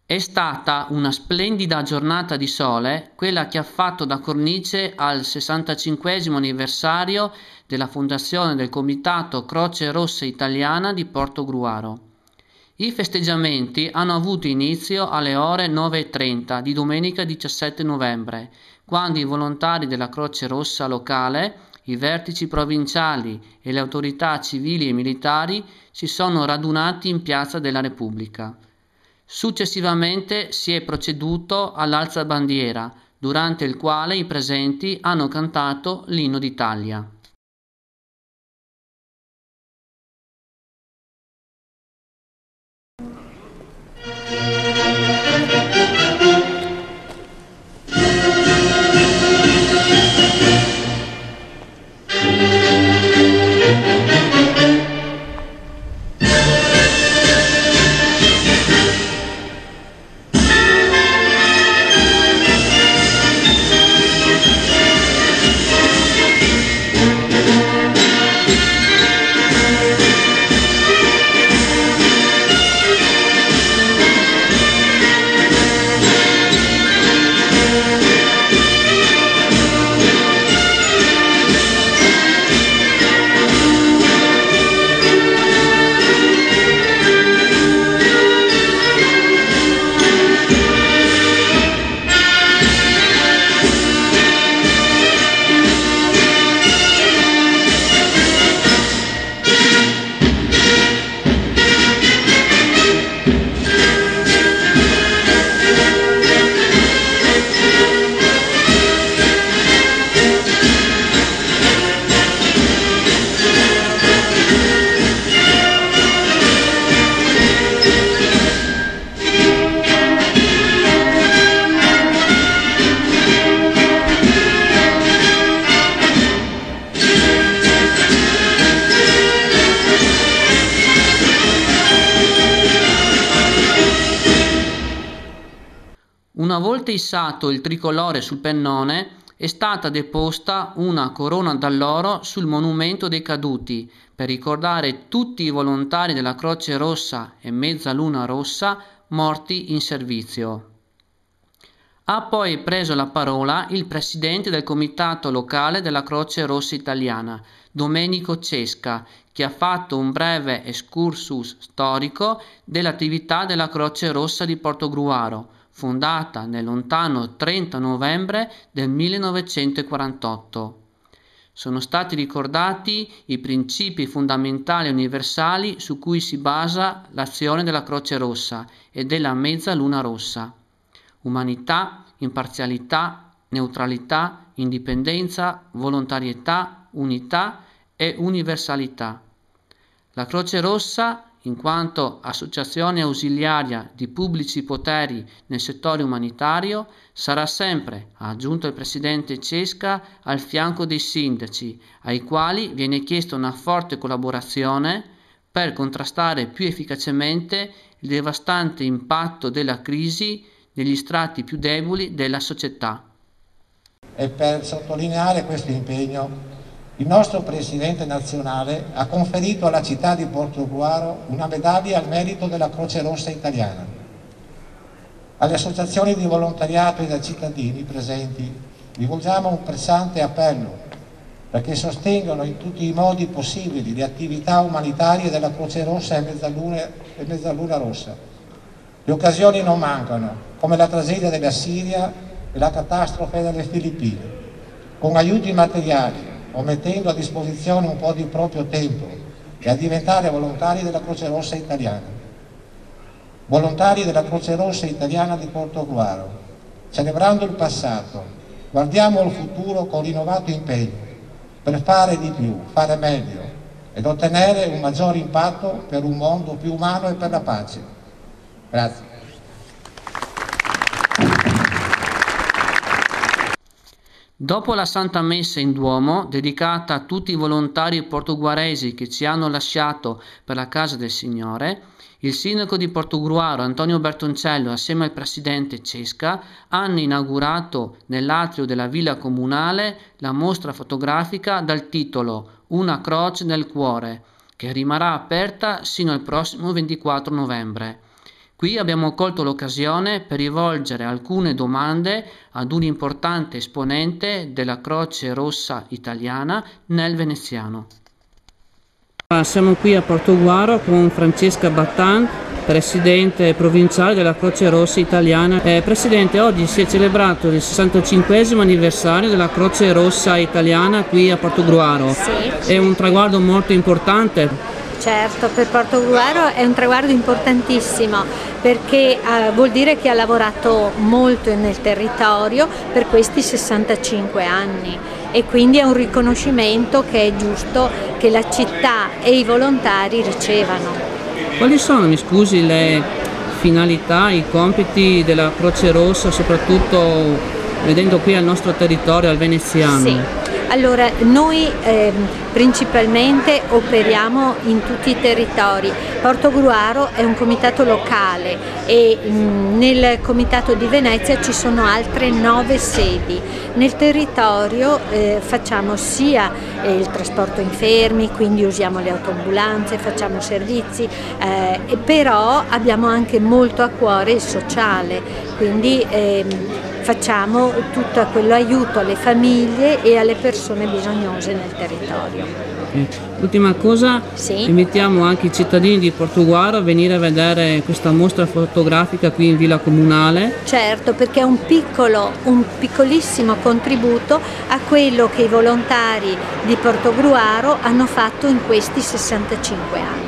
È stata una splendida giornata di sole quella che ha fatto da cornice al 65° anniversario della fondazione del Comitato Croce Rossa Italiana di Portogruaro. I festeggiamenti hanno avuto inizio alle ore 9:30 di domenica 17 novembre, quando i volontari della Croce Rossa locale, i vertici provinciali e le autorità civili e militari si sono radunati in Piazza della Repubblica. Successivamente si è proceduto all'alzabandiera, durante il quale i presenti hanno cantato l'Inno d'Italia. Una volta issato il tricolore sul pennone, è stata deposta una corona d'alloro sul monumento dei caduti per ricordare tutti i volontari della Croce Rossa e Mezzaluna Rossa morti in servizio. Ha poi preso la parola il presidente del comitato locale della Croce Rossa Italiana, Domenico Cesca, che ha fatto un breve excursus storico dell'attività della Croce Rossa di Portogruaro, fondata nel lontano 30 novembre del 1948. Sono stati ricordati i principi fondamentali e universali su cui si basa l'azione della Croce Rossa e della Mezzaluna Rossa: umanità, imparzialità, neutralità, indipendenza, volontarietà, unità e universalità. La Croce Rossa, in quanto associazione ausiliaria di pubblici poteri nel settore umanitario, sarà sempre, ha aggiunto il presidente Cesca, al fianco dei sindaci, ai quali viene chiesta una forte collaborazione per contrastare più efficacemente il devastante impatto della crisi negli strati più deboli della società. E per sottolineare questo impegno, il nostro Presidente nazionale ha conferito alla città di Portogruaro una medaglia al merito della Croce Rossa Italiana. Alle associazioni di volontariato e ai cittadini presenti rivolgiamo un pressante appello perché sostengano in tutti i modi possibili le attività umanitarie della Croce Rossa e Mezzaluna Rossa. Le occasioni non mancano, come la tragedia della Siria e la catastrofe delle Filippine, con aiuti materiali o mettendo a disposizione un po' di proprio tempo e a diventare volontari della Croce Rossa Italiana. Volontari della Croce Rossa Italiana di Portogruaro, celebrando il passato, guardiamo al futuro con rinnovato impegno per fare di più, fare meglio ed ottenere un maggiore impatto per un mondo più umano e per la pace. Grazie. Dopo la Santa Messa in Duomo, dedicata a tutti i volontari portoguaresi che ci hanno lasciato per la Casa del Signore, il sindaco di Portogruaro, Antonio Bertoncello, assieme al presidente Cesca, hanno inaugurato nell'atrio della Villa Comunale la mostra fotografica dal titolo Una croce nel cuore, che rimarrà aperta sino al prossimo 24 novembre. Qui abbiamo colto l'occasione per rivolgere alcune domande ad un importante esponente della Croce Rossa italiana nel veneziano. Siamo qui a Portogruaro con Francesca Battan, Presidente provinciale della Croce Rossa italiana. Presidente, oggi si è celebrato il 65esimo anniversario della Croce Rossa italiana qui a Portogruaro. Sì. È un traguardo molto importante. Certo, per Portogruaro è un traguardo importantissimo perché vuol dire che ha lavorato molto nel territorio per questi 65 anni e quindi è un riconoscimento che è giusto che la città e i volontari ricevano. Quali sono, mi scusi, le finalità, i compiti della Croce Rossa, soprattutto vedendo qui al nostro territorio, al veneziano? Sì. Allora, noi principalmente operiamo in tutti i territori. Portogruaro è un comitato locale e nel comitato di Venezia ci sono altre 9 sedi. Nel territorio facciamo sia il trasporto infermi, quindi usiamo le autoambulanze, facciamo servizi, però abbiamo anche molto a cuore il sociale, quindi facciamo tutto quello aiuto alle famiglie e alle persone bisognose nel territorio. Ultima cosa, sì? Invitiamo anche i cittadini di Portogruaro a venire a vedere questa mostra fotografica qui in Villa Comunale. Certo, perché è un piccolissimo contributo a quello che i volontari di Portogruaro hanno fatto in questi 65 anni.